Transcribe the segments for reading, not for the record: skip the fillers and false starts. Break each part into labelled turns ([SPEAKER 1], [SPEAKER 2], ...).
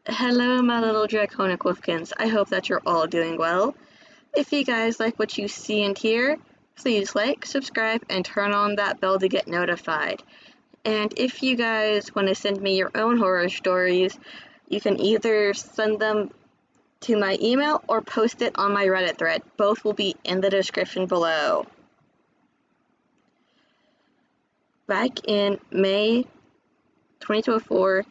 [SPEAKER 1] Hello, my little draconic wolfkins. I hope that you're all doing well. If you guys like what you see and hear, please like, subscribe, and turn on that bell to get notified. And if you guys want to send me your own horror stories, you can either send them to my email or post it on my Reddit thread. Both will be in the description below. Back in May 2024,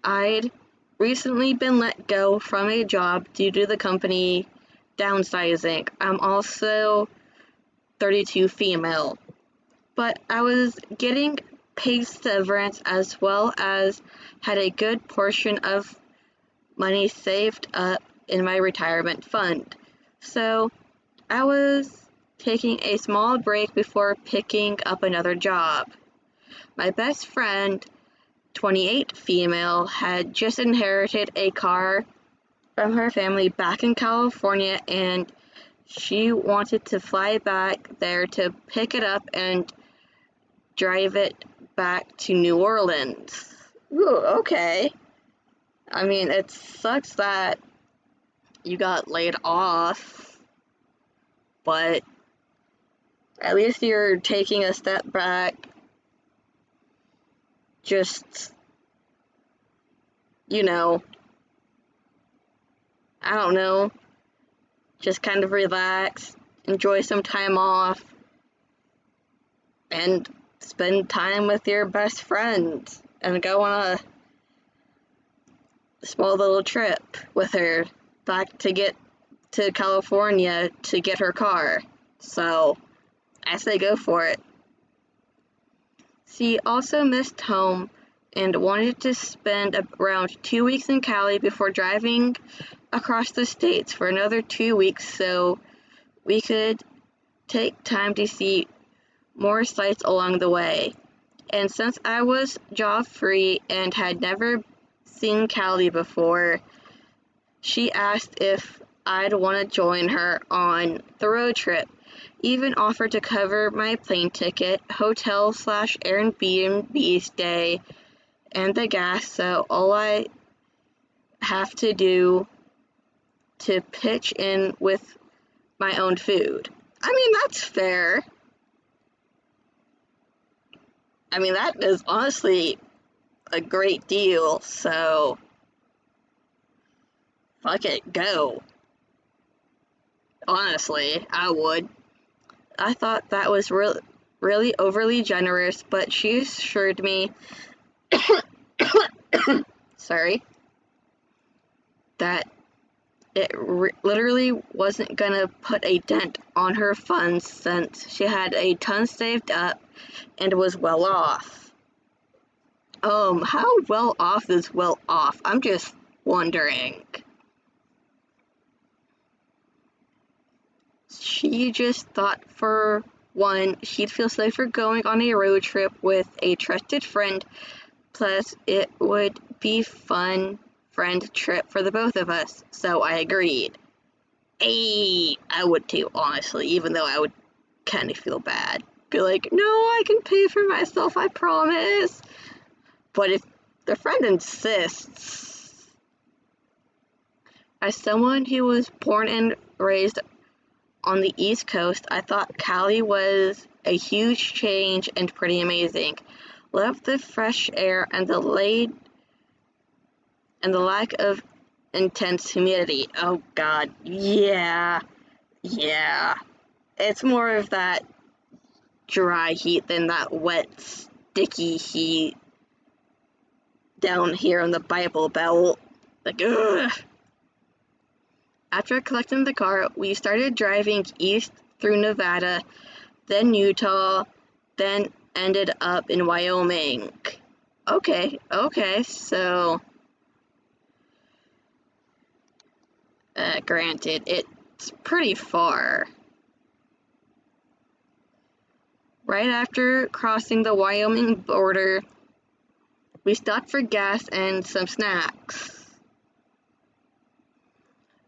[SPEAKER 1] I'd recently been let go from a job due to the company downsizing. I'm also 32 female, but I was getting paid severance as well as had a good portion of money saved up in my retirement fund. So I was taking a small break before picking up another job. My best friend, 28 female, had just inherited a car from her family back in California, and she wanted to fly back there to pick it up and drive it back to New Orleans. Ooh, okay. I mean, it sucks that you got laid off, but at least you're taking a step back. Just, I don't know, just kind of relax, enjoy some time off, and spend time with your best friend, and go on a small little trip with her back to get to California to get her car. So, I say go for it. She also missed home and wanted to spend around 2 weeks in Cali before driving across the states for another 2 weeks so we could take time to see more sights along the way. And since I was job free and had never seen Cali before, she asked if I'd want to join her on the road trip. Even offered to cover my plane ticket, hotel/Airbnb stay, and the gas, so all I have to do to pitch in with my own food. I mean, that's fair. I mean, that is honestly a great deal, so fuck it, go. Honestly, I would. I thought that was really overly generous, but she assured me sorry, that it literally wasn't gonna put a dent on her funds since she had a ton saved up and was well off. How well off is well off? I'm just wondering. She just thought for one, she'd feel safer going on a road trip with a trusted friend, plus it would be fun friend trip for the both of us, so I agreed. Hey, I would too, honestly, even though I would kind of feel bad. Be like, no, I can pay for myself, I promise. But if the friend insists, as someone who was born and raised on the East Coast, I thought Cali was a huge change and pretty amazing. Loved the fresh air and the lack of intense humidity. Oh god, yeah. It's more of that dry heat than that wet, sticky heat down here in the Bible Belt. Like, ugh. After collecting the car, we started driving east through Nevada, then Utah, then ended up in Wyoming. Okay, so granted, it's pretty far. Right after crossing the Wyoming border, we stopped for gas and some snacks.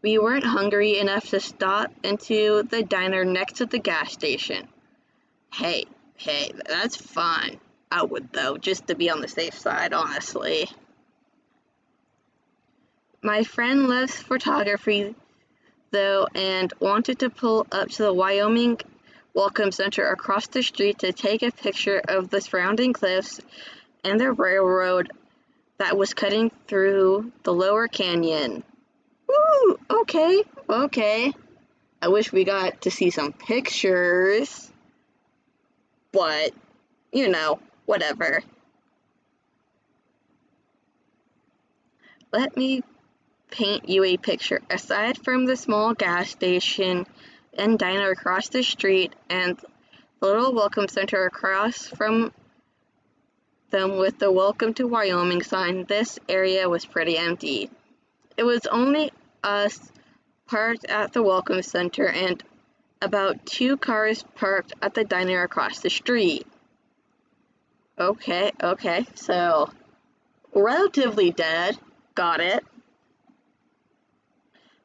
[SPEAKER 1] We weren't hungry enough to stop into the diner next to the gas station. Hey, that's fine. I would though, just to be on the safe side, honestly. My friend loves photography, though, and wanted to pull up to the Wyoming Welcome Center across the street to take a picture of the surrounding cliffs and the railroad that was cutting through the lower canyon. Woo! Okay. I wish we got to see some pictures, but, whatever. Let me paint you a picture. Aside from the small gas station and diner across the street and the little welcome center across from them with the Welcome to Wyoming sign, this area was pretty empty. It was only us parked at the Welcome Center and about 2 cars parked at the diner across the street. Okay, so relatively dead. Got it.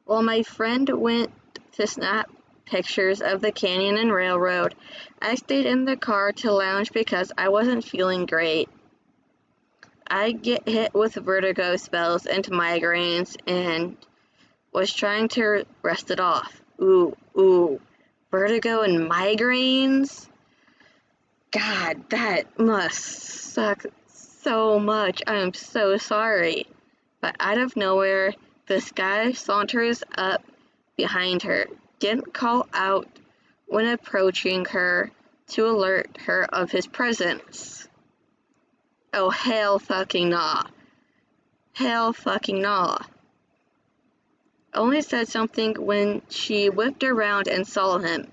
[SPEAKER 1] While my friend went to snap pictures of the canyon and railroad, I stayed in the car to lounge because I wasn't feeling great. I get hit with vertigo spells and migraines and was trying to rest it off. Ooh, vertigo and migraines? God, that must suck so much. I am so sorry. But out of nowhere, this guy saunters up behind her, didn't call out when approaching her to alert her of his presence. Oh, hell fucking nah. Only said something when she whipped around and saw him.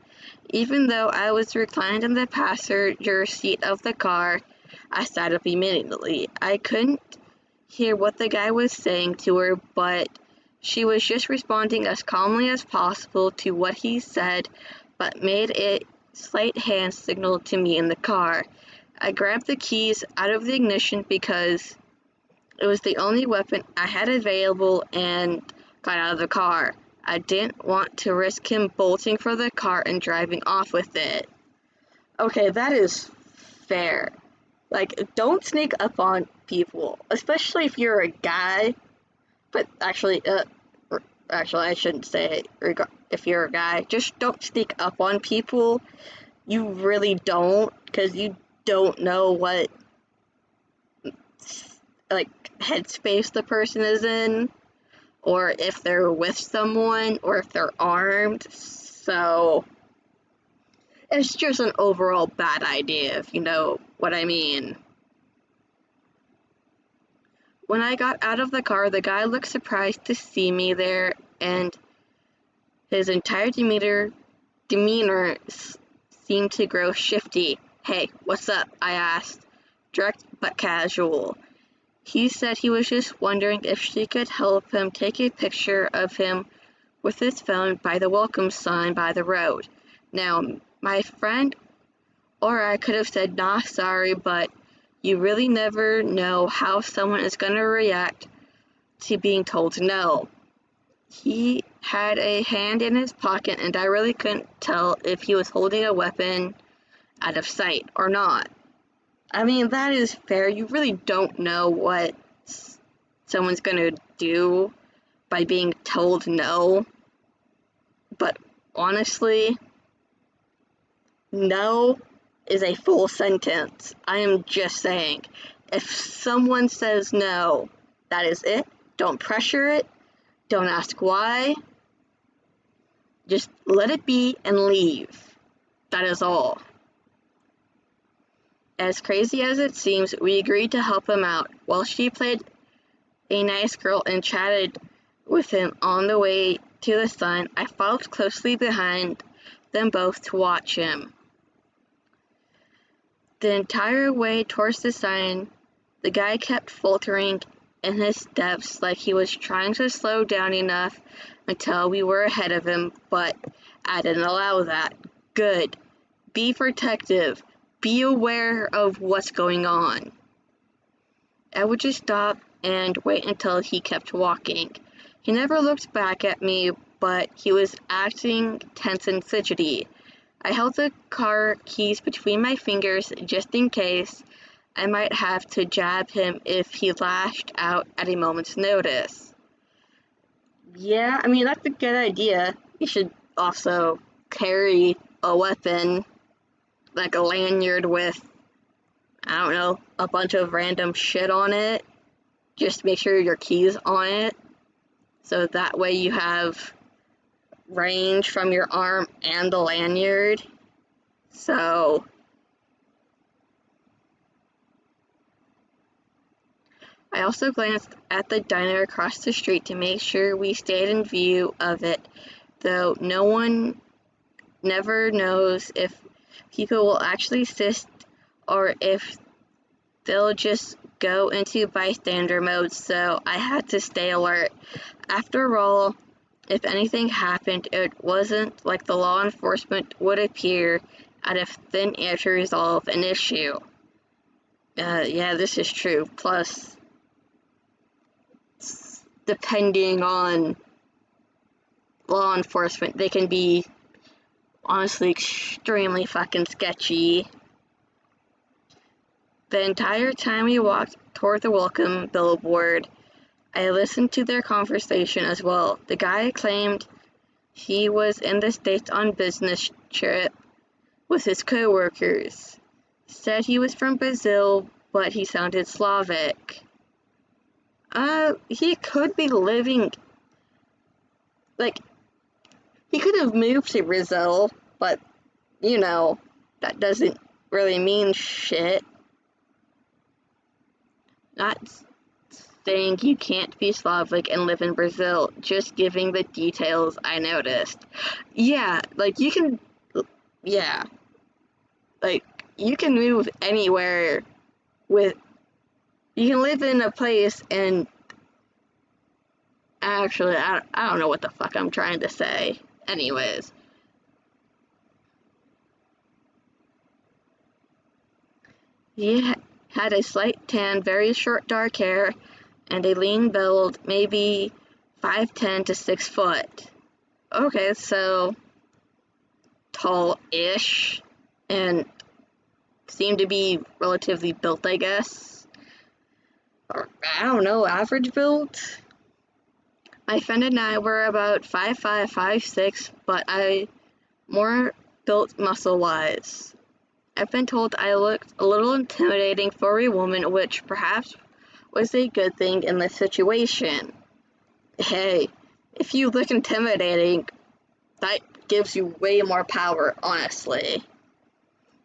[SPEAKER 1] Even though I was reclined in the passenger seat of the car, I sat up immediately. I couldn't hear what the guy was saying to her, but she was just responding as calmly as possible to what he said, but made a slight hand signal to me in the car. I grabbed the keys out of the ignition because it was the only weapon I had available and got out of the car. I didn't want to risk him bolting for the car and driving off with it. Okay, that is fair. Don't sneak up on people, especially if you're a guy. But actually, I shouldn't say if you're a guy. Just don't sneak up on people. You really don't, because you don't know what, headspace the person is in, or if they're with someone, or if they're armed. So, it's just an overall bad idea, if you know what I mean. When I got out of the car, the guy looked surprised to see me there, and his entire demeanor seemed to grow shifty. Hey, what's up? I asked, direct but casual. He said he was just wondering if she could help him take a picture of him with his phone by the welcome sign by the road. Now, my friend or I could have said, nah, sorry, but you really never know how someone is going to react to being told no. He had a hand in his pocket, and I really couldn't tell if he was holding a weapon out of sight or not. I mean, that is fair. You really don't know what someone's going to do by being told no. But honestly, no is a full sentence. I am just saying. If someone says no, that is it. Don't pressure it. Don't ask why. Just let it be and leave. That is all. As crazy as it seems, we agreed to help him out. While she played a nice girl and chatted with him on the way to the sign, I followed closely behind them both to watch him. The entire way towards the sign, the guy kept faltering in his steps like he was trying to slow down enough until we were ahead of him, but I didn't allow that. Good. Be protective. Be aware of what's going on. I would just stop and wait until he kept walking. He never looked back at me, but he was acting tense and fidgety. I held the car keys between my fingers just in case I might have to jab him if he lashed out at a moment's notice. Yeah, I mean, that's a good idea. You should also carry a weapon, like a lanyard with, I don't know, a bunch of random shit on it. Just make sure your key's on it. So that way you have range from your arm and the lanyard. So I also glanced at the diner across the street to make sure we stayed in view of it, though no one never knows if people will actually assist or if they'll just go into bystander mode, so I had to stay alert. After all, if anything happened, it wasn't like the law enforcement would appear out of thin air to resolve an issue. Yeah, this is true. Plus, depending on law enforcement, they can be honestly extremely fucking sketchy. The entire time we walked toward the welcome billboard, I listened to their conversation as well. The guy claimed he was in the States on business trip with his co-workers. Said he was from Brazil, but he sounded Slavic. He could be living, like, he could have moved to Brazil, but, you know, that doesn't really mean shit. Not saying you can't be Slavic and live in Brazil, just giving the details I noticed. Yeah, like, yeah, like, you can move anywhere with, you can live in a place and, actually, I don't know what the fuck I'm trying to say. Anyways. He had a slight tan, very short dark hair, and a lean build, maybe 5'10" to 6 foot. Okay, so tall-ish, and seemed to be relatively built, I guess. Or, I don't know, average build? My friend and I were about 5'5", 5'6", but I more built muscle-wise. I've been told I looked a little intimidating for a woman, which perhaps was a good thing in this situation. Hey, if you look intimidating, that gives you way more power, honestly.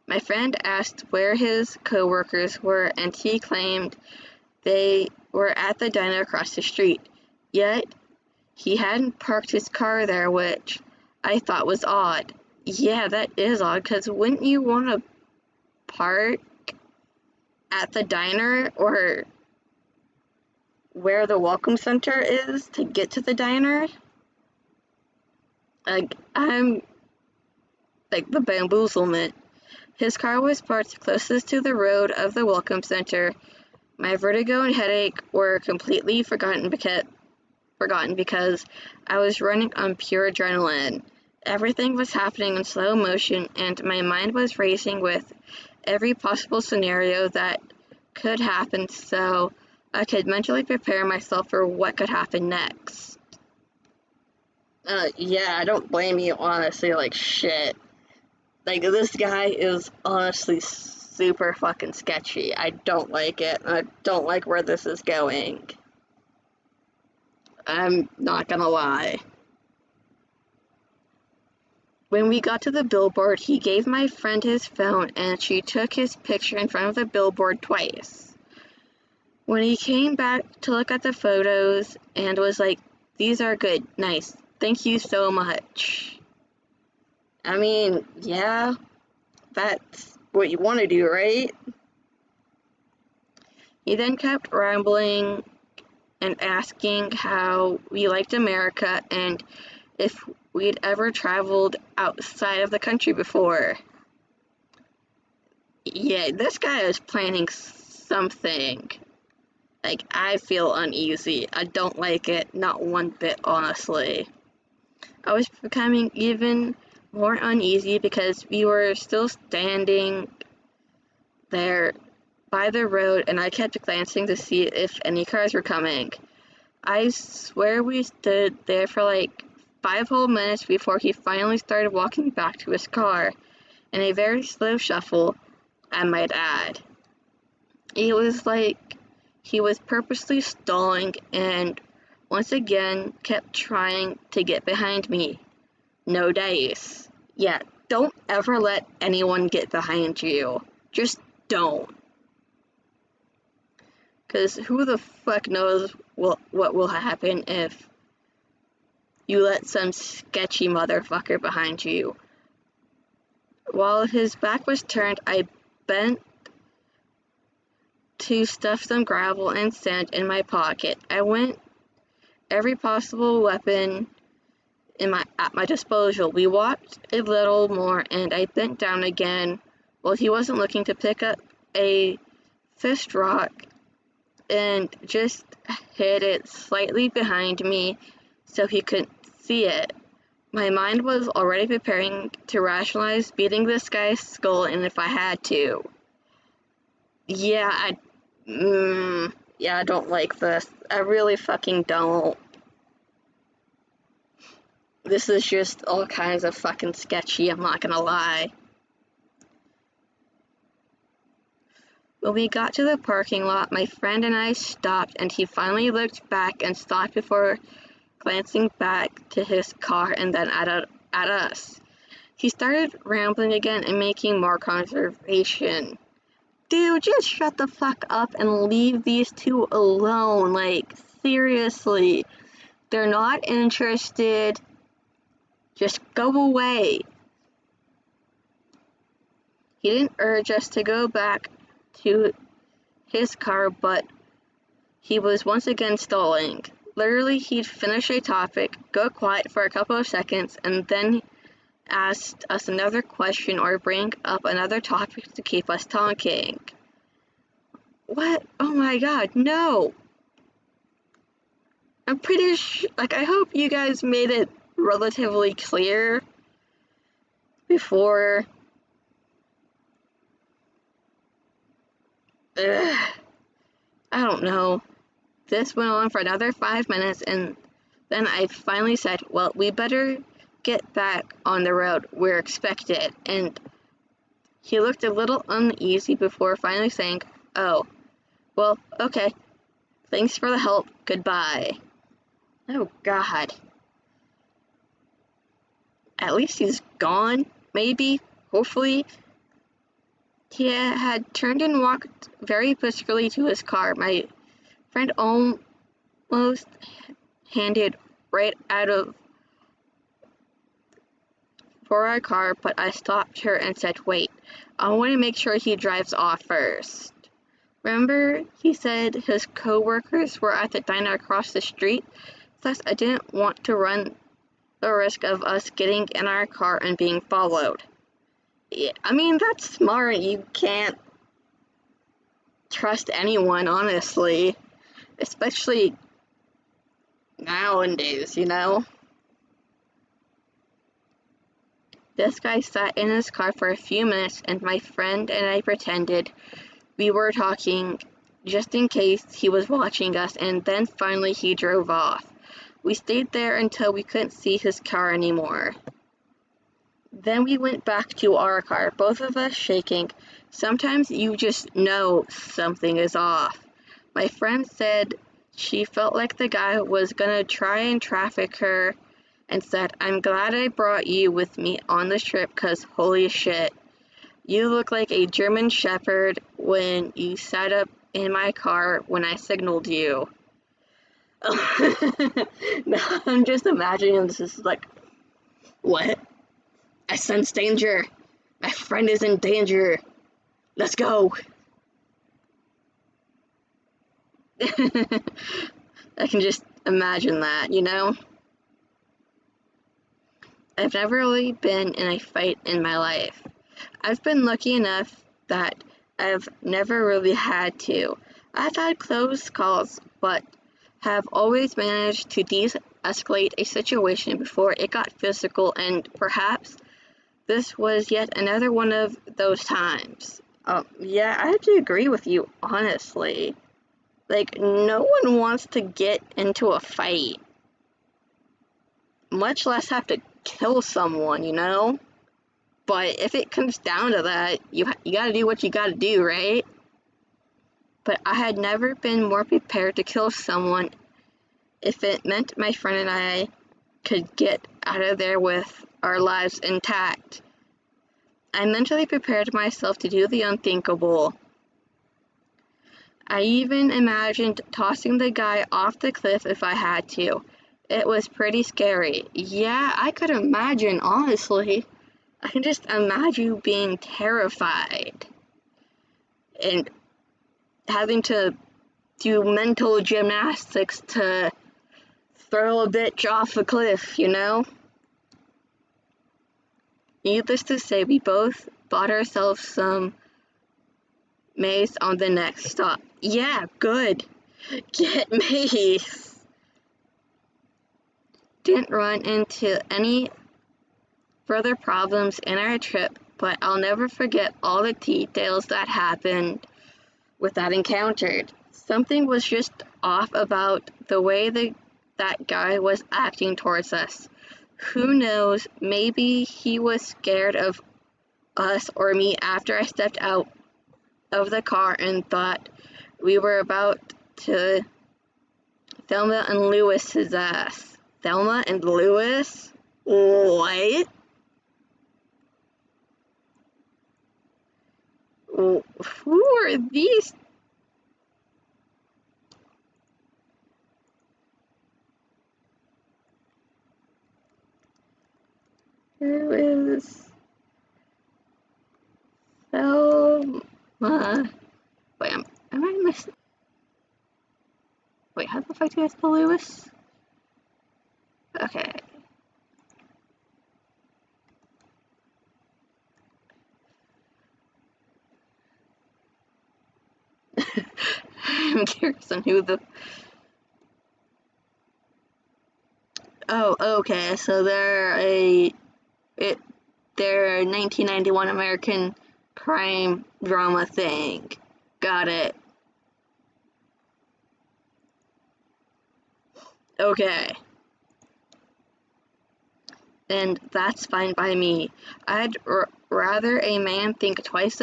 [SPEAKER 1] My friend asked where his co-workers were, and he claimed they were at the diner across the street. Yet, he hadn't parked his car there, which I thought was odd. Yeah, that is odd, because wouldn't you want to park at the diner or where the welcome center is to get to the diner? Like, I'm like the bamboozlement. His car was parked closest to the road of the welcome center. My vertigo and headache were completely forgotten because I was running on pure adrenaline. Everything was happening in slow motion, and my mind was racing with every possible scenario that could happen, so I could mentally prepare myself for what could happen next. Yeah, I don't blame you, honestly, like, shit. Like, this guy is honestly super fucking sketchy. I don't like it. I don't like where this is going. I'm not gonna lie. When we got to the billboard, he gave my friend his phone and she took his picture in front of the billboard twice. When he came back to look at the photos and was like, "These are good, nice, thank you so much." I mean, yeah, that's what you want to do, right? He then kept rambling and asking how we liked America and if we'd ever traveled outside of the country before. Yeah, this guy is planning something. Like, I feel uneasy. I don't like it, not one bit, honestly. I was becoming even more uneasy because we were still standing there by the road and I kept glancing to see if any cars were coming. I swear we stood there for like 5 whole minutes before he finally started walking back to his car, in a very slow shuffle, I might add. It was like he was purposely stalling and once again kept trying to get behind me. No dice. Yeah, don't ever let anyone get behind you. Just don't. Because who the fuck knows what will happen if you let some sketchy motherfucker behind you. While his back was turned, I bent to stuff some gravel and sand in my pocket. I went every possible weapon at my disposal. We walked a little more and I bent down again while he wasn't looking to pick up a fist rock and just hid it slightly behind me so he couldn't see it. My mind was already preparing to rationalize beating this guy's skull in if I had to. Yeah, I don't like this. I really fucking don't. This is just all kinds of fucking sketchy, I'm not gonna lie. When we got to the parking lot, my friend and I stopped and he finally looked back and stopped before glancing back to his car and then at us. He started rambling again and making more conversation. Dude, just shut the fuck up and leave these two alone. Like, seriously. They're not interested. Just go away. He didn't urge us to go back to his car, but he was once again stalling. Literally, he'd finish a topic, go quiet for a couple of seconds, and then asked us another question or bring up another topic to keep us talking. What? Oh my god, no! I'm pretty sure, I hope you guys made it relatively clear before. I don't know. This went on for another 5 minutes, and then I finally said, well, we better get back on the road. We're expected. And he looked a little uneasy before finally saying, oh, well, okay. Thanks for the help. Goodbye. Oh, God. At least he's gone, maybe, hopefully. He had turned and walked very briskly to his car. My friend almost handed right out of for our car, but I stopped her and said, wait, I want to make sure he drives off first. Remember, he said his co-workers were at the diner across the street, thus I didn't want to run the risk of us getting in our car and being followed. Yeah, I mean, that's smart. You can't trust anyone, honestly. Especially nowadays, you know? This guy sat in his car for a few minutes and my friend and I pretended we were talking just in case he was watching us, and then finally he drove off. We stayed there until we couldn't see his car anymore. Then we went back to our car, both of us shaking. Sometimes you just know something is off. My friend said she felt like the guy was gonna try and traffic her and said, I'm glad I brought you with me on this trip because holy shit, you look like a German Shepherd when you sat up in my car when I signaled you. No, I'm just imagining this is like, what? I sense danger. My friend is in danger. Let's go. I can just imagine that, you know? I've never really been in a fight in my life. I've been lucky enough that I've never really had to. I've had close calls, but have always managed to de-escalate a situation before it got physical, and perhaps this was yet another one of those times. Yeah, I have to agree with you, honestly. Like, no one wants to get into a fight, much less have to kill someone, you know? But if it comes down to that, you gotta do what you gotta do, right? But I had never been more prepared to kill someone if it meant my friend and I could get out of there with our lives intact. I mentally prepared myself to do the unthinkable. I even imagined tossing the guy off the cliff if I had to. It was pretty scary. Yeah, I could imagine, honestly. I can just imagine you being terrified and having to do mental gymnastics to throw a bitch off a cliff, you know? Needless to say, we both bought ourselves some mace on the next stop. Yeah, good. Get mace. Didn't run into any further problems in our trip, but I'll never forget all the details that happened with that encounter. Something was just off about the way that guy was acting towards us. Who knows, maybe he was scared of us or me after I stepped out of the car and thought we were about to Thelma and Lewis's ass. Thelma and Lewis? What? Who are these? Who is Thelma? Wait, am I missing? Wait, how the fuck do I spell Lewis? Okay. I'm curious on who the... Oh, okay, so they're a 1991 American crime drama thing. Got it. Okay. And that's fine by me. I'd rather a man think twice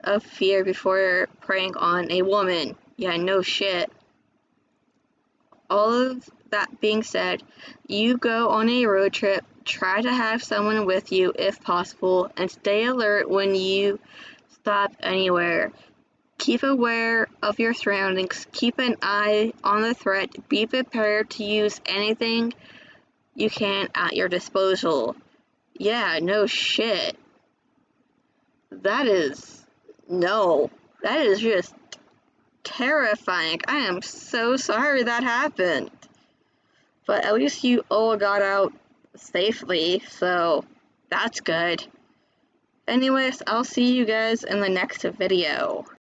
[SPEAKER 1] of fear before preying on a woman. Yeah, no shit. All of that being said, you go on a road trip, try to have someone with you if possible, and stay alert when you stop anywhere. Keep aware of your surroundings, keep an eye on the threat, be prepared to use anything you can at your disposal. Yeah, no shit. That is just terrifying. I am so sorry that happened. But at least you all got out safely, so that's good. Anyways, I'll see you guys in the next video.